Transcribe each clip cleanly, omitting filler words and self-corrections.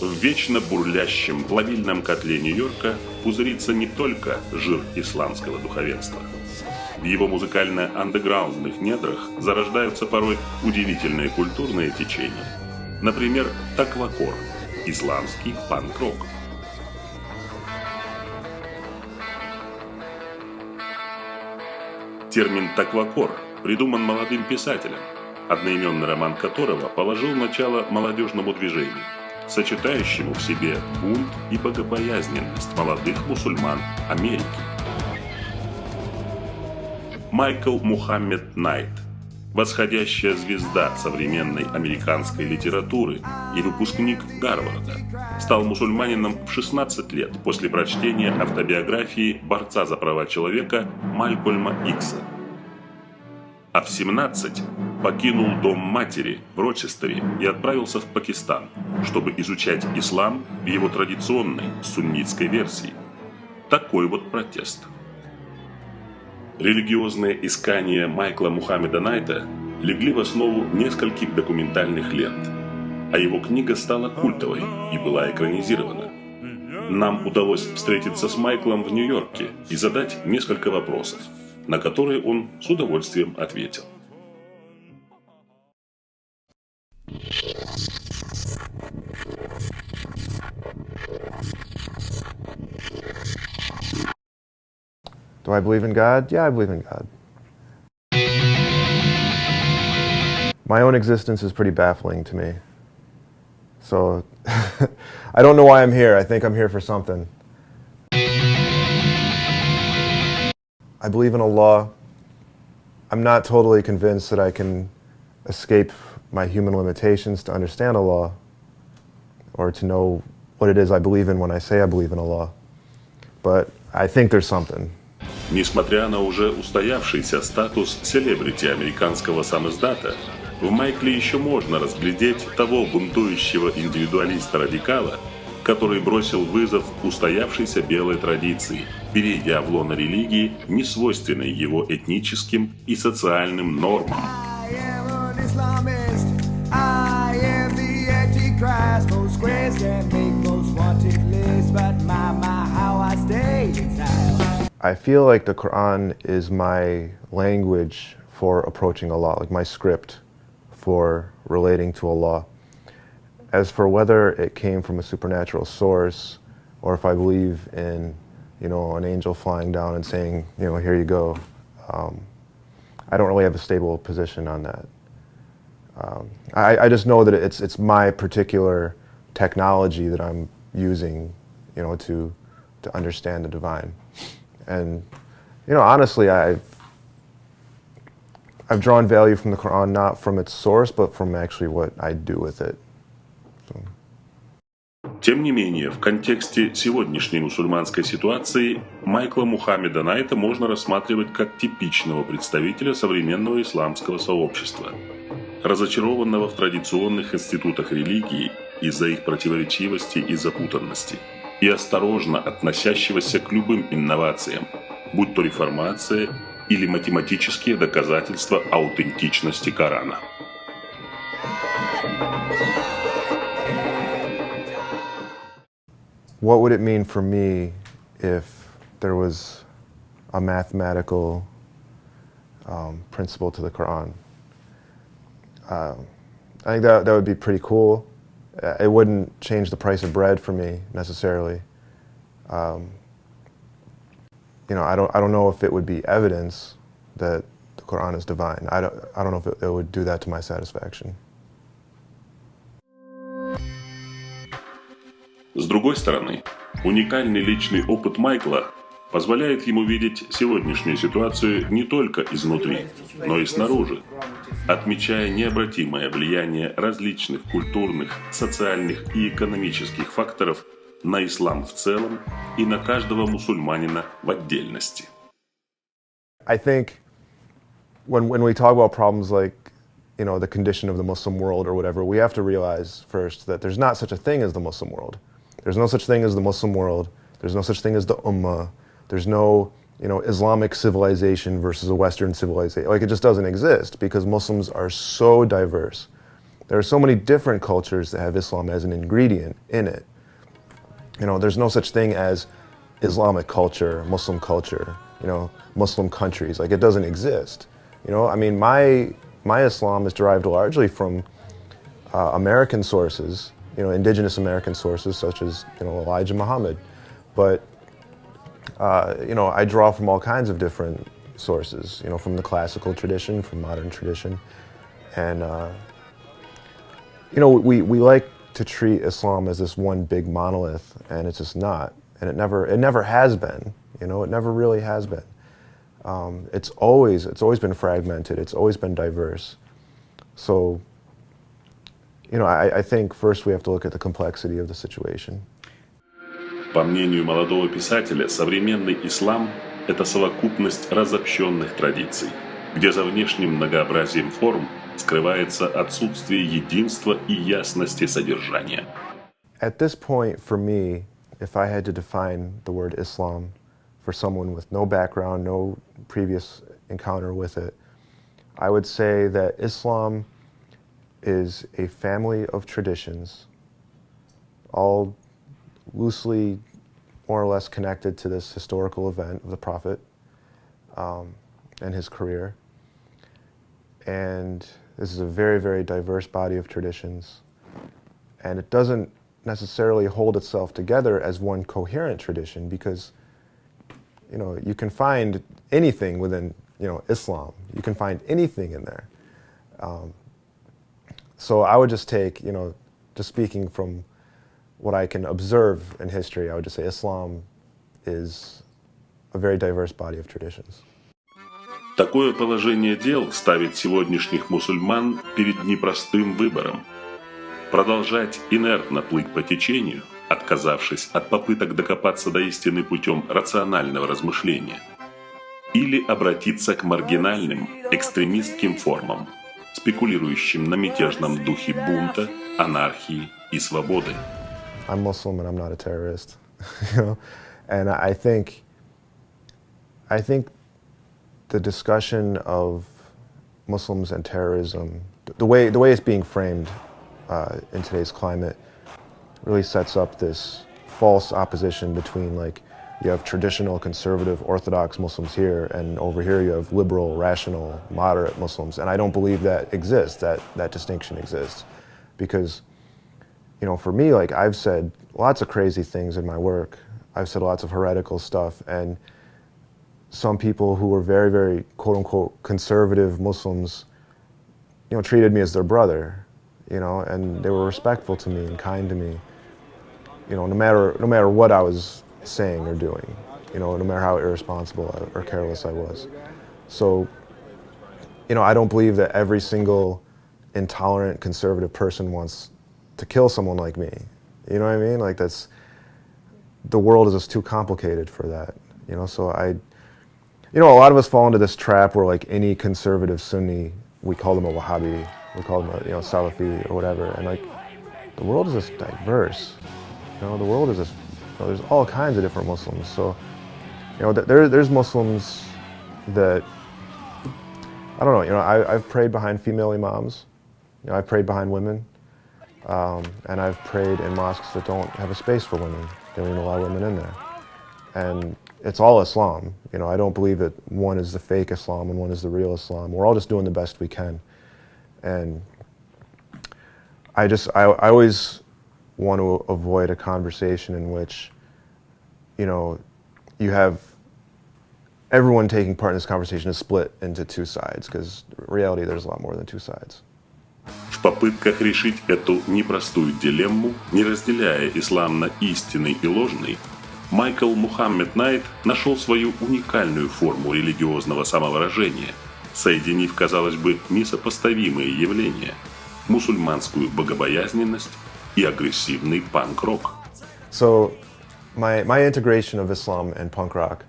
В вечно бурлящем плавильном котле Нью-Йорка пузырится не только жир исламского духовенства. В его музыкально-андеграундных недрах зарождаются порой удивительные культурные течения. Например, таквакор – исламский панк-рок. Термин «таквакор» придуман молодым писателем, одноименный роман которого положил начало молодежному движению, сочетающему в себе бунт и богобоязненность молодых мусульман Америки. Майкл Мухаммед Найт, восходящая звезда современной американской литературы и выпускник Гарварда, стал мусульманином в 16 лет после прочтения автобиографии борца за права человека Малькольма Икса. А в 17 покинул дом матери в Рочестере и отправился в Пакистан, чтобы изучать ислам в его традиционной суннитской версии. Такой вот протест. Религиозные искания Майкла Мухаммеда Найта легли в основу нескольких документальных лент, а его книга стала культовой и была экранизирована. Нам удалось встретиться с Майклом в Нью-Йорке и задать несколько вопросов, на которые он с удовольствием ответил. Do I believe in God? Yeah, I believe in God. My own existence is pretty baffling to me. So, I don't know why I'm here. I think I'm here for something. I believe in Allah. I'm not totally convinced that I can escape my human limitations to understand Allah or to know what it is I believe in when I say I believe in Allah. But I think there's something. Несмотря на уже устоявшийся статус селебрити американского самиздата, в Майкле еще можно разглядеть того бунтующего индивидуалиста-радикала, который бросил вызов устоявшейся белой традиции, перейдя в лоно религии, несвойственной его этническим и социальным нормам. I feel like the Quran is my language for approaching Allah, like my script for relating to Allah. As for whether it came from a supernatural source or if I believe in, an angel flying down and saying, here you go, I don't really have a stable position on that. I just know that it's my particular technology that I'm using, to understand the divine. And, honestly, I've drawn value from the Quran not from its source, but from actually what I do with it. So. Тем не менее, в контексте сегодняшней мусульманской ситуации Майкла Мухаммеда Найта можно рассматривать как типичного представителя современного исламского сообщества, разочарованного в традиционных институтах религии из-за их противоречивости и запутанности, и осторожно относящегося к любым инновациям, будь то реформация или математические доказательства аутентичности Корана. What would it mean for me if there was a mathematical principle to the Quran? I think that would be pretty cool. It wouldn't change the price of bread for me necessarily. I don't know if it would be evidence that the Quran is divine. I don't know if it would do that to my satisfaction. С другой стороны, уникальный личный опыт Майкла позволяет ему видеть сегодняшнюю ситуацию не только изнутри, но и снаружи, отмечая необратимое влияние различных культурных, социальных и экономических факторов на ислам в целом и на каждого мусульманина в отдельности. I think when we talk about problems like, the condition of the Muslim world or whatever, we have to realize first that there's not such a thing as the Muslim world. There's no such thing as the Muslim world. There's no such thing as the Ummah. There's no, Islamic civilization versus a Western civilization. Like, it just doesn't exist because Muslims are so diverse. there are so many different cultures that have Islam as an ingredient in it. You know, there's no such thing as Islamic culture, you know, Muslim countries. Like, it doesn't exist. You know, I mean, my Islam is derived largely from American sources, you know, indigenous American sources such as, you know, Elijah Muhammad. But, you know, I draw from all kinds of different sources, you know, from the classical tradition, from modern tradition. And, you know, we like to treat Islam as this one big monolith, and it's just not. And it never has been, you know, it never really has been. It's always been fragmented, it's always been diverse. So, you know, I think first we have to look at the complexity of the situation. По мнению молодого писателя, современный ислам – это совокупность разобщенных традиций, где за внешним многообразием форм скрывается отсутствие единства и ясности содержания. At this point, for me, if I had to define the word Islam for someone with no background, no previous encounter with it, I would say that Islam is a family of traditions, all loosely, more or less connected to this historical event of the Prophet and his career. And this is a very, very diverse body of traditions. And it doesn't necessarily hold itself together as one coherent tradition because, you know, you can find anything within, you know, Islam. You can find anything in there. So I would just take, you know, just speaking from what I can observe in history, I would just say Islam is a very diverse body of traditions. Такое положение дел ставит сегодняшних мусульман перед непростым выбором. Продолжать инертно плыть по течению, отказавшись от попыток докопаться до истины путем рационального размышления, или обратиться к маргинальным, экстремистским формам, спекулирующим на мятежном духе бунта, анархии и свободы. I'm Muslim and I'm not a terrorist, you know, and I think the discussion of Muslims and terrorism, the way it's being framed in today's climate, really sets up this false opposition between, like, you have traditional conservative Orthodox Muslims here, and over here you have liberal, rational, moderate Muslims, and I don't believe that exists, that distinction exists, because, you know, for me, like, I've said lots of crazy things in my work. I've said lots of heretical stuff, and some people who were very, very quote-unquote conservative Muslims, you know, treated me as their brother, you know, and they were respectful to me and kind to me, you know, no matter what I was saying or doing, you know, no matter how irresponsible or careless I was. So, you know, I don't believe that every single intolerant conservative person wants to kill someone like me. You know what I mean? Like, the world is just too complicated for that, you know, so you know, a lot of us fall into this trap where, like, any conservative Sunni, we call them a Wahhabi, we call them a, you know, Salafi or whatever, and, like, the world is just diverse, you know, the world is just, you know, there's all kinds of different Muslims, so, you know, there's Muslims that, I don't know, you know, I've prayed behind female imams, you know, I've prayed behind women, and I've prayed in mosques that don't have a space for women. They don't even allow women in there. And it's all Islam. You know, I don't believe that one is the fake Islam and one is the real Islam. We're all just doing the best we can. And I always want to avoid a conversation in which, you know, you have everyone taking part in this conversation is split into two sides, because in reality there's a lot more than two sides. В попытках решить эту непростую дилемму, не разделяя ислам на истинный и ложный, Майкл Мухаммед Найт нашел свою уникальную форму религиозного самовыражения, соединив, казалось бы, несопоставимые явления – мусульманскую богобоязненность и агрессивный панк-рок. So, my integration of Islam and punk rock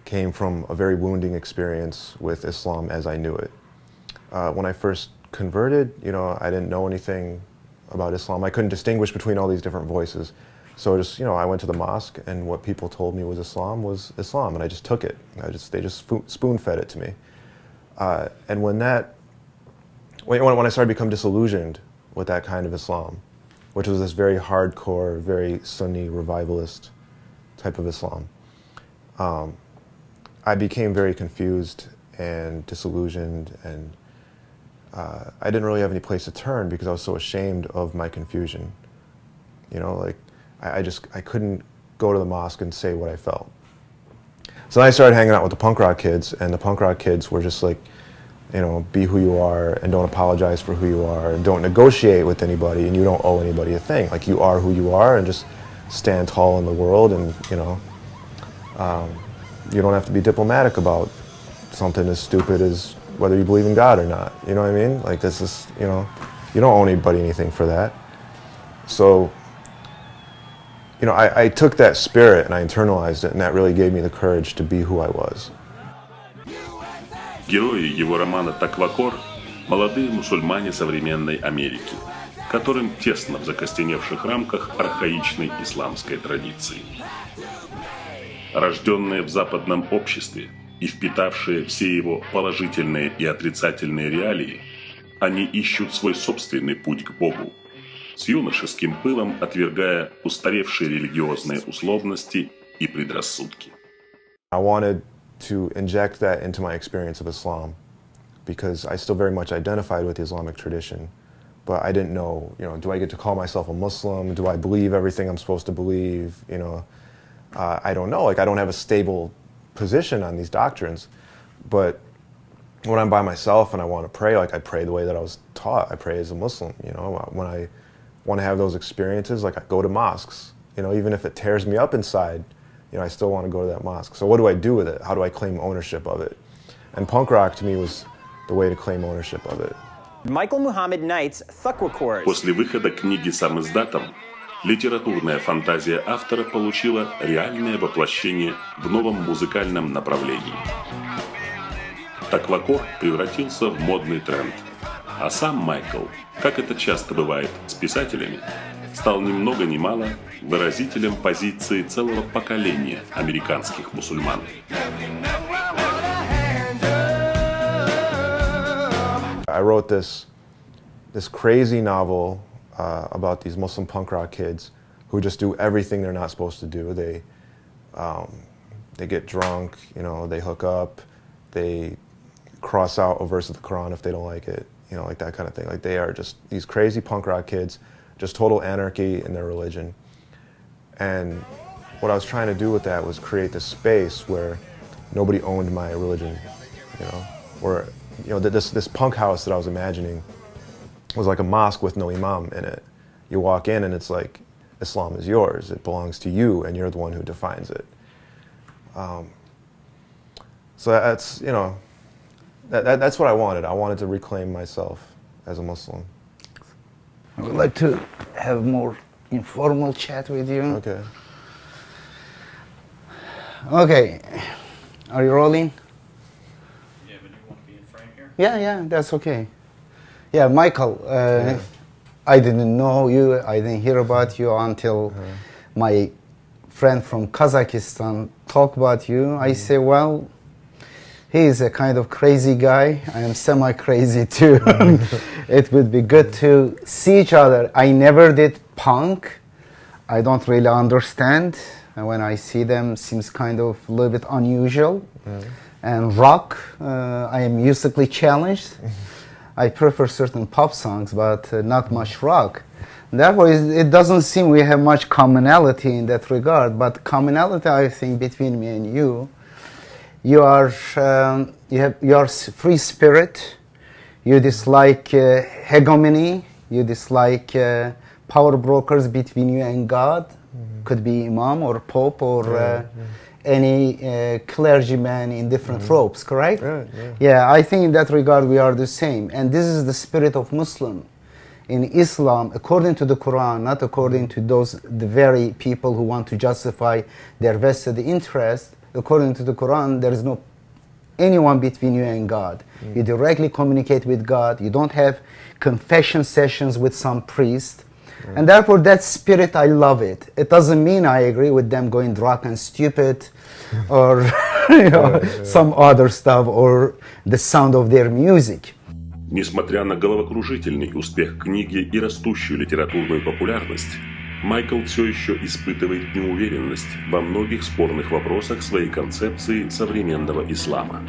came from a very wounding experience with Islam as I knew it. When I first converted, you know, I didn't know anything about Islam. I couldn't distinguish between all these different voices. So just, you know, I went to the mosque and what people told me was Islam, and I just took it. They just spoon-fed it to me. And when I started to become disillusioned with that kind of Islam, which was this very hardcore, very Sunni revivalist type of Islam. I became very confused and disillusioned, and I didn't really have any place to turn because I was so ashamed of my confusion. You know, like I couldn't go to the mosque and say what I felt. So then I started hanging out with the punk rock kids, and the punk rock kids were just like, you know, be who you are and don't apologize for who you are and don't negotiate with anybody and you don't owe anybody a thing. Like, you are who you are and just stand tall in the world, and, you know, you don't have to be diplomatic about something as stupid as whether you believe in God or not. You know what I mean? Like, this is, you know, you don't owe anybody anything for that. So, you know, I took that spirit and I internalized it, and that really gave me the courage to be who I was. Герои его романа «Таквакор» – молодые мусульмане современной Америки, которым тесно в закостеневших рамках архаичной исламской традиции. Рожденные в западном обществе и впитавшие все его положительные и отрицательные реалии, они ищут свой собственный путь к Богу, с юношеским пылом отвергая устаревшие религиозные условности и предрассудки. I wanted to inject that into my experience of Islam, because I still very much identified with the Islamic tradition, but I didn't know, you know, do I get to call myself a Muslim? Do I believe everything I'm supposed to believe? You know, I don't know. Like, I don't have a stable position on these doctrines, but when I'm by myself and I want to pray, like, I pray the way that I was taught. I pray as a Muslim. You know, when I want to have those experiences, like, I go to mosques. You know, even if it tears me up inside, you know, I still want to go to that mosque. So what do I do with it? How do I claim ownership of it? And punk rock to me was the way to claim ownership of it. Michael Muhammad Knight's Thaqwa course. После выхода книги сам издатом, литературная фантазия автора получила реальное воплощение в новом музыкальном направлении. Таквакор превратился в модный тренд, а сам Майкл, как это часто бывает с писателями, стал ни много ни мало выразителем позиции целого поколения американских мусульман. I wrote this crazy novel about these Muslim punk rock kids who just do everything they're not supposed to do. They get drunk, you know, they hook up, they cross out a verse of the Quran if they don't like it, you know, like that kind of thing. Like, they are just these crazy punk rock kids, just total anarchy in their religion. And what I was trying to do with that was create this space where nobody owned my religion, you know, where, you know, this punk house that I was imagining was like a mosque with no imam in it. You walk in and it's like, Islam is yours, it belongs to you, and you're the one who defines it. So that's, you know, that's what I wanted. I wanted to reclaim myself as a Muslim. I would like to have more informal chat with you. Okay. Okay. Are you rolling? Yeah, but you want to be in frame here? Yeah, that's okay. Yeah, Michael, I didn't know you, I didn't hear about you until my friend from Kazakhstan talked about you. I say, well, he is a kind of crazy guy. I am semi-crazy too. It would be good to see each other. I never did punk. I don't really understand. And when I see them, it seems kind of a little bit unusual. And rock, I am musically challenged. I prefer certain pop songs, but not much rock. Therefore, it doesn't seem we have much commonality in that regard. But commonality, I think, between me and you, you are free spirit. You dislike hegemony. You dislike power brokers between you and God. Could be imam or pope or any clergyman in different robes, correct? Yeah, I think in that regard we are the same. And this is the spirit of Muslim. In Islam, according to the Quran, not according to the very people who want to justify their vested interest, according to the Quran, there is no anyone between you and God. You directly communicate with God. You don't have confession sessions with some priest. And therefore, that spirit, I love it. It doesn't mean I agree with them going drunk and stupid or you know, some other stuff or the sound of their music. Несмотря на головокружительный успех книги и растущую литературную популярность, Майкл все еще испытывает неуверенность во многих спорных вопросах своей концепции современного ислама.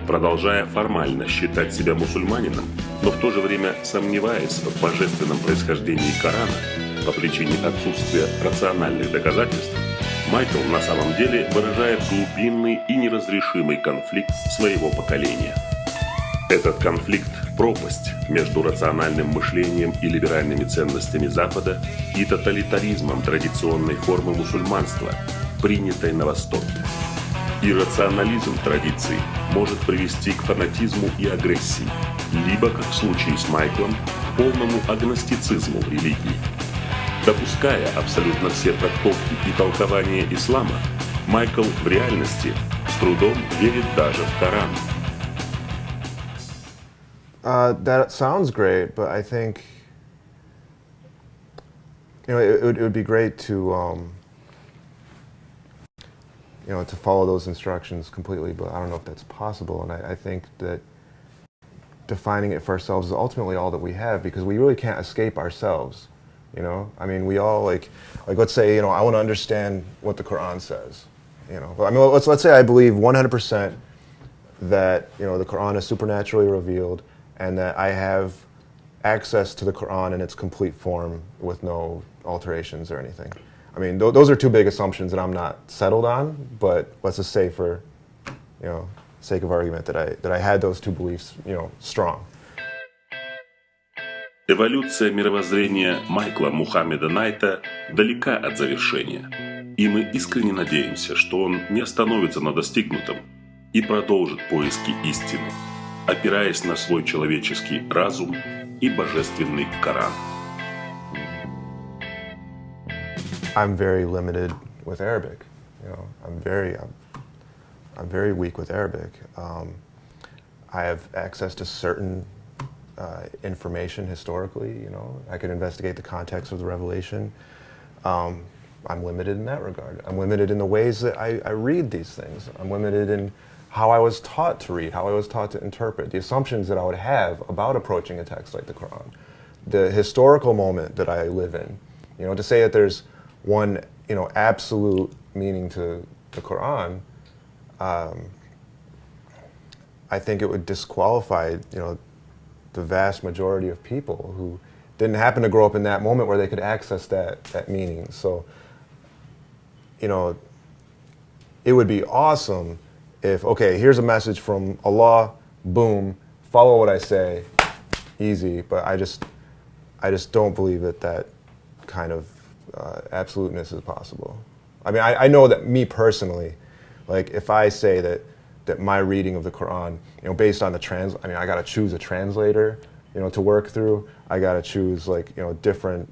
Продолжая формально считать себя мусульманином, но в то же время сомневаясь в божественном происхождении Корана по причине отсутствия рациональных доказательств, Майкл на самом деле выражает глубинный и неразрешимый конфликт своего поколения. Этот конфликт – пропасть между рациональным мышлением и либеральными ценностями Запада и тоталитаризмом традиционной формы мусульманства, принятой на Востоке. Иррационализм традиций может привести к фанатизму и агрессии, либо, как в случае с Майклом, к полному агностицизму религии. Допуская абсолютно все трактовки и толкования ислама, Майкл в реальности с трудом верит даже в Коран. That sounds great, but I think, it would be great to, to follow those instructions completely, but I don't know if that's possible. And I think that defining it for ourselves is ultimately all that we have, because we really can't escape ourselves. I mean, we all like let's say, I want to understand what the Quran says. I mean, let's say I believe 100% that the Quran is supernaturally revealed, and that I have access to the Quran in its complete form with no alterations or anything. I mean, those are two big assumptions that I'm not settled on, but let's just say for, sake of argument that I had those two beliefs, strong. Эволюция мировоззрения Майкла Мухаммеда Найта далека от завершения, и мы искренне надеемся, что он не остановится на достигнутом и продолжит поиски истины, опираясь на свой человеческий разум и божественный Коран. I'm very limited with Arabic. I'm very weak with Arabic. I have access to certain information historically. I could investigate the context of the revelation. I'm limited in that regard. I'm limited in the ways that I read these things. I'm limited in how I was taught to read, how I was taught to interpret, the assumptions that I would have about approaching a text like the Quran, the historical moment that I live in. To say that there's one, absolute meaning to the Quran, I think it would disqualify, the vast majority of people who didn't happen to grow up in that moment where they could access that meaning. So, it would be awesome if, okay, here's a message from Allah, boom, follow what I say, easy, but I just don't believe that kind of absoluteness is possible. I mean, I know that me personally, like if I say that my reading of the Quran, based on the I got to choose a translator, to work through. I got to choose different,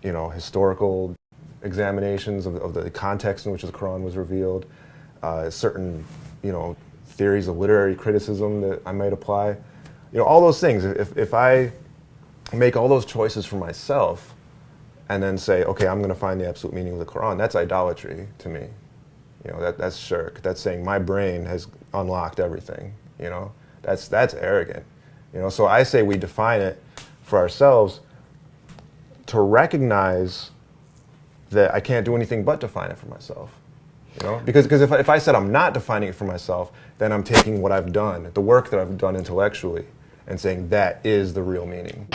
historical examinations of the context in which the Quran was revealed, certain, theories of literary criticism that I might apply, all those things. If I make all those choices for myself and then say, okay, I'm going to find the absolute meaning of the Quran, that's idolatry to me. That's shirk. That's saying my brain has unlocked everything. That's arrogant. So I say we define it for ourselves to recognize that I can't do anything but define it for myself. Because if I said I'm not defining it for myself, then I'm taking what I've done, the work that I've done intellectually, and saying that is the real meaning.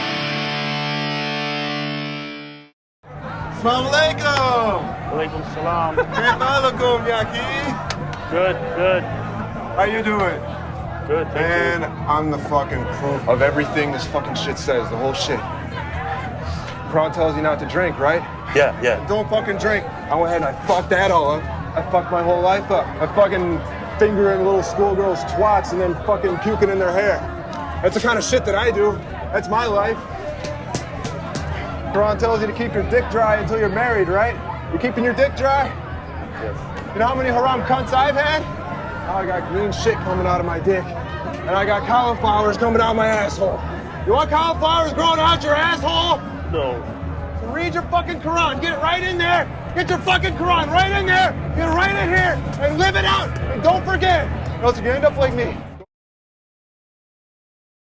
Assalamu alaikum. Walaikum salam. Kayfa alakum, Yaki? Good, good, How you doing? good. Thank Man, I'm the fucking proof of everything this fucking shit says, the whole shit. Quran tells you not to drink, right? you. Yeah. Don't fucking drink. I went ahead and I fucked that all up. I fucked my whole life up. I fucking fingering little schoolgirls' twats and then fucking puking in their hair. That's the kind of shit that I do. That's my life. Quran tells you to keep your dick dry until you're married, right? You keeping your dick dry? Yes. You know how many haram cunts I've had? Now I got green shit coming out of my dick. And I got cauliflowers coming out of my asshole. You want cauliflowers growing out your asshole? No. So read your fucking Quran. Get it right in there. Get your fucking Quran right in there. Get it right in here and live it out. And don't forget, or else you end up like me.